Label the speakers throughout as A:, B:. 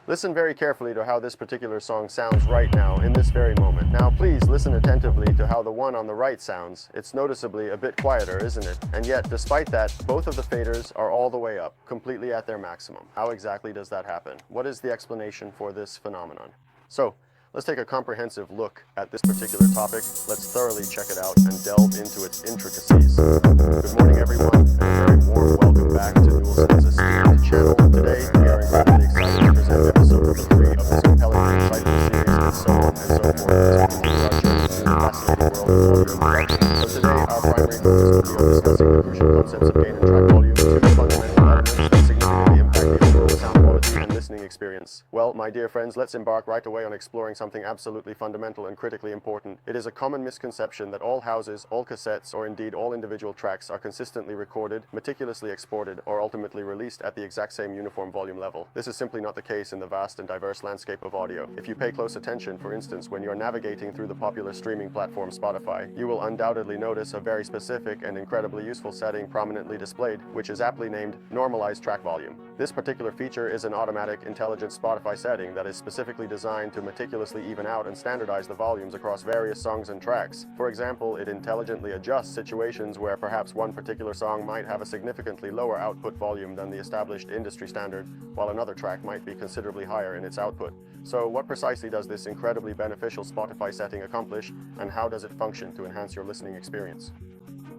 A: Listen very carefully to how this particular song sounds right now, in this very moment. Now please listen attentively to how the one on the right sounds. It's noticeably a bit quieter, isn't it? And yet, despite that, both of the faders are all the way up, completely at their maximum. How exactly does that happen? What is the explanation for this phenomenon? So, let's take a comprehensive look at this particular topic. Let's thoroughly check it out and delve into its intricacies. Good morning, everyone, and a very warm welcome back to Newellson's esteemed channel. Today, we are incredibly excited to present episode 3 of this compelling and insightful series, and so on and so forth, as we continue our journey through the fascinating world of audio production. So today, our primary focus will be on discussing the crucial concepts of gain and track volume, two fundamental elements that significantly impact the overall sound quality and listening experience. Well, my dear friends, let's embark right away on exploring something absolutely fundamental and critically important. It is a common misconception that all houses, all cassettes, or indeed all individual tracks are consistently recorded, meticulously exported, or ultimately released at the exact same uniform volume level. This is simply not the case in the vast and diverse landscape of audio. If you pay close attention, for instance, when you're navigating through the popular streaming platform Spotify, you will undoubtedly notice a very specific and incredibly useful setting prominently displayed, which is aptly named Normalized Track Volume. This particular feature is an automatic, intelligent Spotify setting that is specifically designed to meticulously even out and standardize the volumes across various songs and tracks. For example, it intelligently adjusts situations where perhaps one particular song might have a significantly lower output volume than the established industry standard, while another track might be considerably higher in its output. So what precisely does this incredibly beneficial Spotify setting accomplish, and how does it function to enhance your listening experience?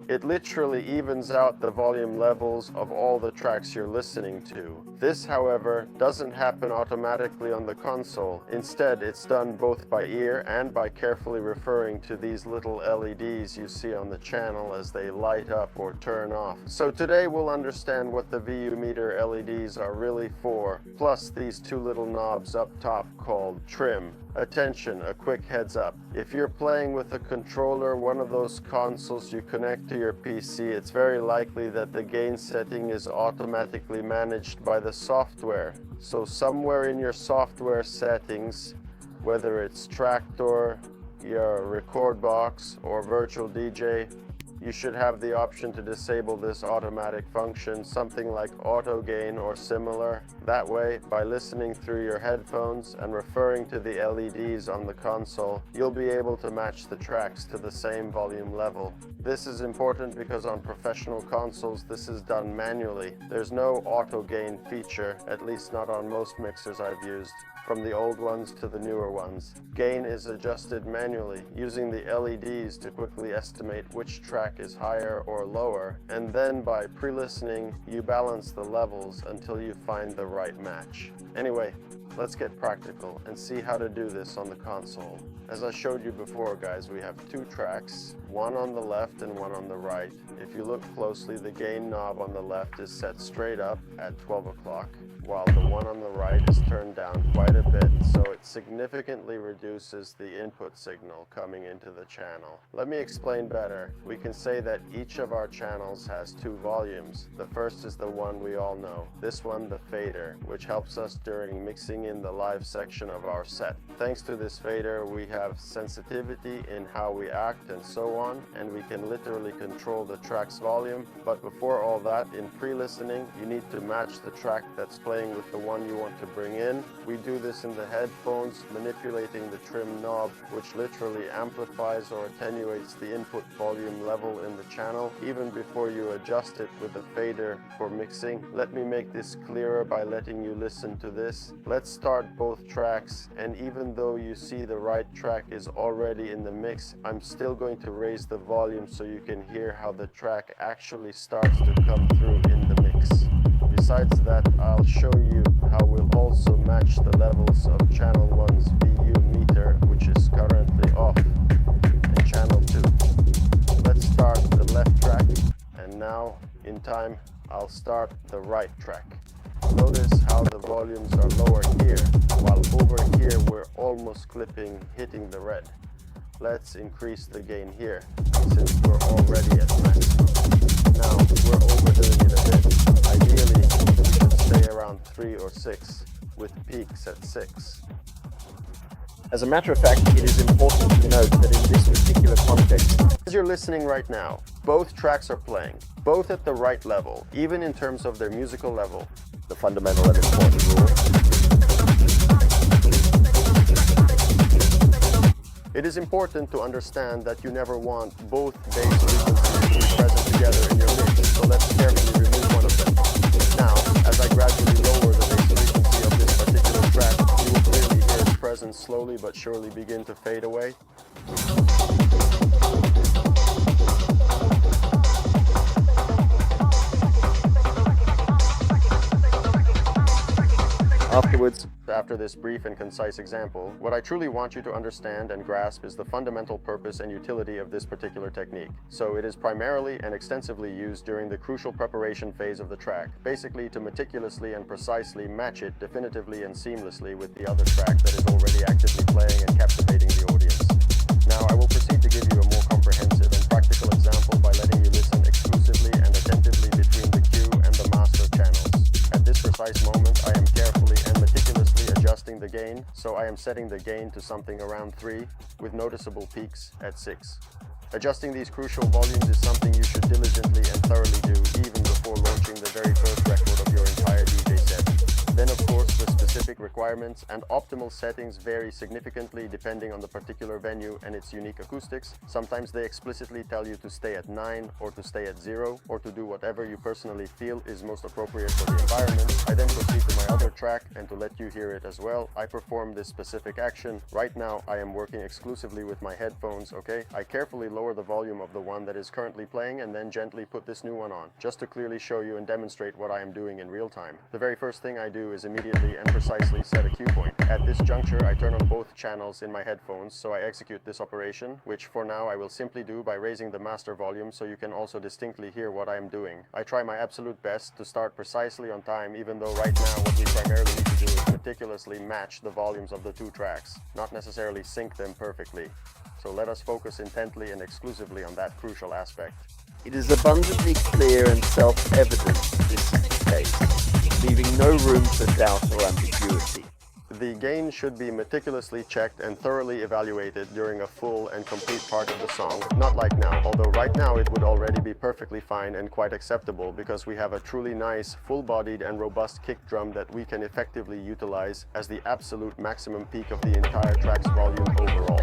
A: It literally evens out the volume levels of all the tracks you're listening to. This, however, doesn't happen automatically on the console. Instead, it's done both by ear and by carefully referring to these little LEDs you see on the channel as they light up or turn off. So today we'll understand what the VU meter LEDs are really for, plus these two little knobs up top called trim. Attention, a quick heads up. If you're playing with a controller, one of those consoles you connect to your PC, it's very likely that the gain setting is automatically managed by the software. So somewhere in your software settings, whether it's Traktor, your record box, or virtual DJ, you should have the option to disable this automatic function, something like auto gain or similar. That way, by listening through your headphones and referring to the LEDs on the console, you'll be able to match the tracks to the same volume level. This is important because on professional consoles, this is done manually. There's no auto gain feature, at least not on most mixers I've used, from the old ones to the newer ones. Gain is adjusted manually, using the LEDs to quickly estimate which track is higher or lower, and then by pre-listening, you balance the levels until you find the right match. Anyway, let's get practical and see how to do this on the console. As I showed you before, guys, we have two tracks, one on the left and one on the right. If you look closely, the gain knob on the left is set straight up at 12 o'clock, while the one on the right is turned down quite a bit, so it significantly reduces the input signal coming into the channel. Let me explain better. We can say that each of our channels has two volumes. The first is the one we all know, this one the fader, which helps us during mixing in the live section of our set. Thanks to this fader, we have sensitivity in how we act and so on, and we can literally control the track's volume. But before all that, in pre-listening, you need to match the track that's playing with the one you want to bring in. We do this in the headphones, manipulating the trim knob, which literally amplifies or attenuates the input volume level in the channel, even before you adjust it with the fader for mixing. Let me make this clearer by letting you listen to this. Let's start both tracks, and even though you see the right track is already in the mix, I'm still going to raise the volume so you can hear how the track actually starts to come through in the mix. Besides that, I'll show you how we'll also match the levels of channel 1's VU meter, which is currently off, and channel 2. Let's start the left track, and now, in time, I'll start the right track. Notice how the volumes are lower here, while over here we're almost hitting the red. Let's increase the gain here, since we're already at maximum. Now, we're overdoing it a bit. Ideally, we should stay around 3 or 6, with peaks at 6.
B: As a matter of fact, it is important to note that in this particular context,
A: as you're listening right now, both tracks are playing, both at the right level, even in terms of their musical level.
B: The fundamental and important rule
A: It is important to understand that you never want both bass frequencies to be present together in your mix, so let's carefully remove one of them. Now, as I gradually lower the bass frequency of this particular track, you will clearly hear its presence slowly but surely begin to fade away. After this brief and concise example, what I truly want you to understand and grasp is the fundamental purpose and utility of this particular technique. So it is primarily and extensively used during the crucial preparation phase of the track, basically to meticulously and precisely match it definitively and seamlessly with the other track that is already actively playing and captivating the audience. Now I will proceed to give you a more comprehensive and practical example by letting you listen exclusively and attentively between the cue and the master channels. At this precise moment, I am carefully and meticulously adjusting the gain, so I am setting the gain to something around 3, with noticeable peaks at 6. Adjusting these crucial volumes is something you should diligently and thoroughly do even before launching the very first record of your entire DJ set. Then of course the specific requirements and optimal settings vary significantly depending on the particular venue and its unique acoustics. Sometimes they explicitly tell you to stay at 9 or to stay at 0 or to do whatever you personally feel is most appropriate for the environment. I then proceed to my other track, and to let you hear it as well, I perform this specific action. Right now I am working exclusively with my headphones, okay? I carefully lower the volume of the one that is currently playing and then gently put this new one on, just to clearly show you and demonstrate what I am doing in real time. The very first thing I do is immediately and precisely set a cue point. At this juncture I turn on both channels in my headphones, so I execute this operation, which for now I will simply do by raising the master volume so you can also distinctly hear what I am doing. I try my absolute best to start precisely on time, even though right now what we primarily need to do is meticulously match the volumes of the two tracks, not necessarily sync them perfectly. So let us focus intently and exclusively on that crucial aspect.
B: It is abundantly clear and self-evident this is the case, leaving no room for doubt or ambiguity.
A: The gain should be meticulously checked and thoroughly evaluated during a full and complete part of the song, not like now, although right now it would already be perfectly fine and quite acceptable because we have a truly nice, full-bodied and robust kick drum that we can effectively utilize as the absolute maximum peak of the entire track's volume overall.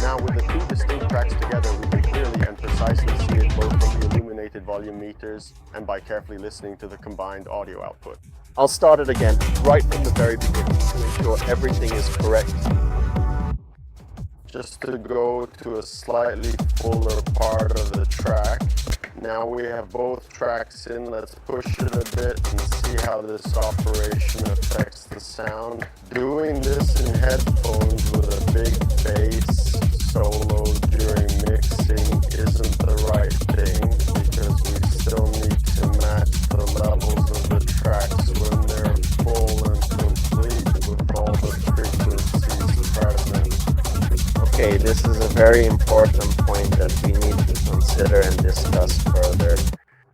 A: Now with the two distinct tracks together, we can clearly and precisely see it both from the illuminated volume meters and by carefully listening to the combined audio output.
B: I'll start it again, right from the very beginning, to ensure everything is correct.
A: Just to go to a slightly fuller part of the track. Now we have both tracks in, let's push it a bit and see how this operation affects the sound. Doing this in headphones with a big bass solo during mixing isn't the right thing, because we still need to match the levels of the tracks when they're full and complete with all the frequencies present.
B: Okay, this is a very important point that we need to consider and discuss further.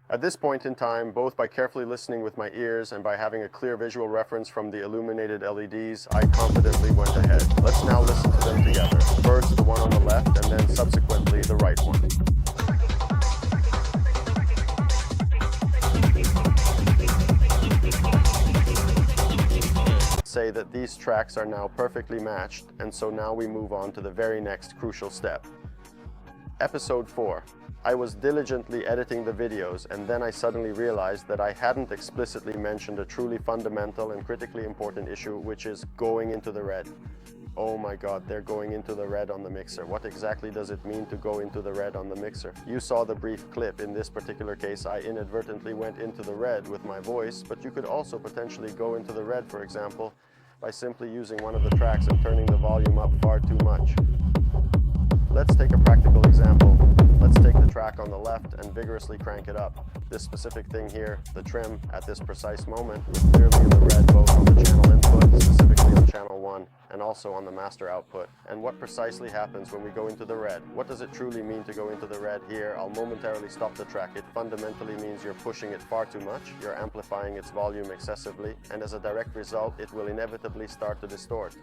A: At this point in time, both by carefully listening with my ears and by having a clear visual reference from the illuminated LEDs, I confidently went ahead. Let's now listen to them together. First the one on the left and then subsequently the right one. Say that these tracks are now perfectly matched, and so now we move on to the very next crucial step. Episode 4. I was diligently editing the videos, and then I suddenly realized that I hadn't explicitly mentioned a truly fundamental and critically important issue, which is going into the red. Oh my god, they're going into the red on the mixer. What exactly does it mean to go into the red on the mixer? You saw the brief clip. In this particular case, I inadvertently went into the red with my voice, but you could also potentially go into the red, for example, by simply using one of the tracks and turning the volume up far too much. Let's take a practical example. Let's take the track on the left and vigorously crank it up. This specific thing here, the trim, at this precise moment, is clearly in the red both on the channel input, specifically on channel 1, and also on the master output. And what precisely happens when we go into the red? What does it truly mean to go into the red here? I'll momentarily stop the track. It fundamentally means you're pushing it far too much, you're amplifying its volume excessively, and as a direct result, it will inevitably start to distort.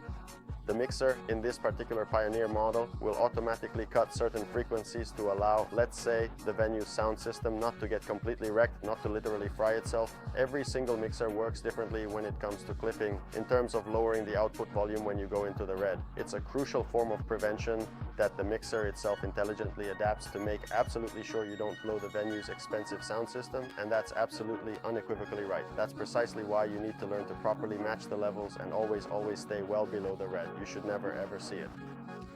A: The mixer, in this particular Pioneer model, will automatically cut certain frequencies to allow, let's say, the venue's sound system not to get completely wrecked, not to literally fry itself. Every single mixer works differently when it comes to clipping, in terms of lowering the output volume when you go into the red. It's a crucial form of prevention that the mixer itself intelligently adapts to make absolutely sure you don't blow the venue's expensive sound system, and that's absolutely unequivocally right. That's precisely why you need to learn to properly match the levels and always stay well below the red. You should never ever see it.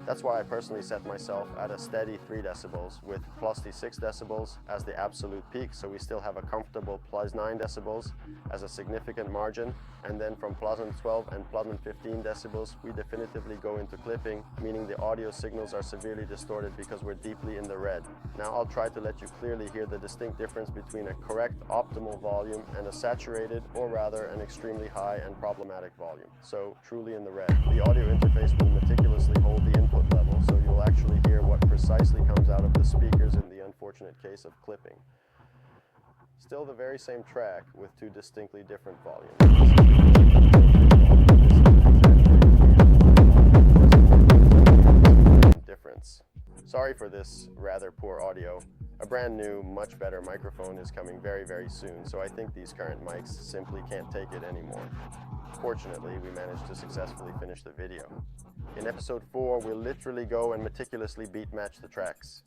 A: That's why I personally set myself at a steady 3 decibels with +6 decibels as the absolute peak, so we still have a comfortable +9 decibels as a significant margin, and then from +12 and +15 decibels we definitively go into clipping, meaning the audio signals are severely distorted because we're deeply in the red. Now I'll try to let you clearly hear the distinct difference between a correct optimal volume and a saturated, or rather an extremely high and problematic volume. So truly in the red. The audio interface will meticulously hold the input level, so you'll actually hear what precisely comes out of the speakers in the unfortunate case of clipping. Still the very same track with 2 distinctly different volumes. Difference. Sorry for this rather poor audio. A brand new, much better microphone is coming very soon, so I think these current mics simply can't take it anymore. Fortunately, we managed to successfully finish the video. In episode 4, we'll literally go and meticulously beat match the tracks.